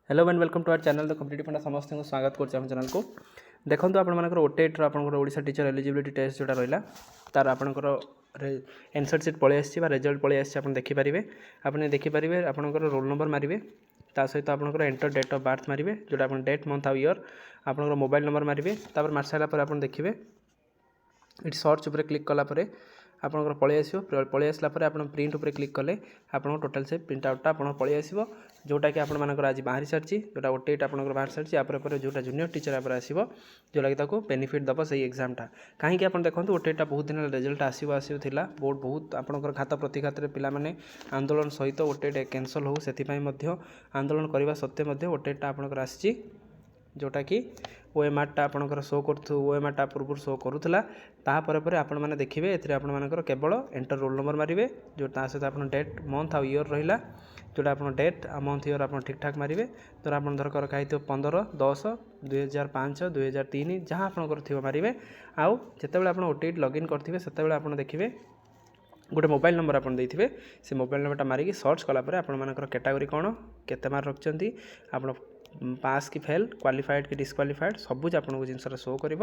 Hello and welcome to our channel the competitive funda समस्त को स्वागत कर चैनल को देखो आपर OTET Odisha teacher eligibility test जोटा रहा तार आपंकर एनसर सीट पलि आसी रिजल्ट पलि आसी देखिपारे आपने देखिपारे आपंकर रोल नंबर मारे ता सहित आपंकर एंटर डेट ऑफ बर्थ मारे जोटा आप डेट मंथ आउ ईयर आपंकर मोबाइल नंबर मारे मार सारापर आप देखिए ये सर्च उपर क्लिक कलापर आपंकर पलि आसला आप प्रिंट उपर क्लिक कले आप टोटाल से प्रिंट आउटा आप पलि आसो जोटा कि आपर आज बाहरी सारी जोटा ओटेट आप बाहर सारी यापर जोटा जूनियर टीचर आप आसो जोटा कि बेनिफिट दब से एग्जामटा कहीं आप देखो ओटेटा बहुत दिन रिजल्ट आसला बोर्ड बहुत आपंकर खाता प्रतिघात पे आंदोलन सहित ओटेट कैंसल हो से आंदोलन करने सत्वे ओटेटा आपंकर आसी जोटा कि ओएमआरटा आपंकर शो कर ओएमआरटा पूर्व शो करूला तापर आपण मैंने देखिए ए केवल एंटर रोल नंबर मारे जो सहित आप डेट मंथ आउ ईयर रहा जोटा आप डेट मंथ ईयर आप ठीक ठाक मारे तो आप धरकर रखाई 15/10/2005 2003 जहाँ आपंकर थी मारे आउ जिते आप ओटीटी लॉगिन करेंगे से आप देखिए गोटे मोबाइल नंबर आप देते से मोबाइल नंबरटा मारिकी सर्च कलापर आपर कैटेगोरी कौन केते मार्क रखिंट आप पास कि फेल क्वालिफाइड कि डिस्क्वालिफाइड सबूज आपको जिनस शो कर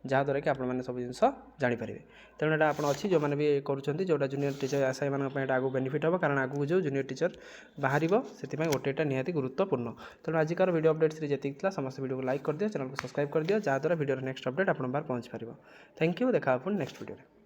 जहाँद्वारा कि आपने सब जिन जानीपर तेणु यहाँ आप अच्छी जो मैंने भी करुँच जोटा जूनियर टीचर आशा मैं आगे बेनिफिट हम कारण आगू जो जूनियर टीचर बाहर से ओटेटा निहाती गुरुत्वपूर्ण तेणु आजिकार वीडियो अपडेट सीरीज जी समस्त वीडियो को लाइक कर दियो चैनल को सब्सक्राइब कर दियो जहाँद्वारा वीडियो नेक्स्ट अपडेट आप पहुँच पार थैंक यू देखा नेक्स्ट वीडियो।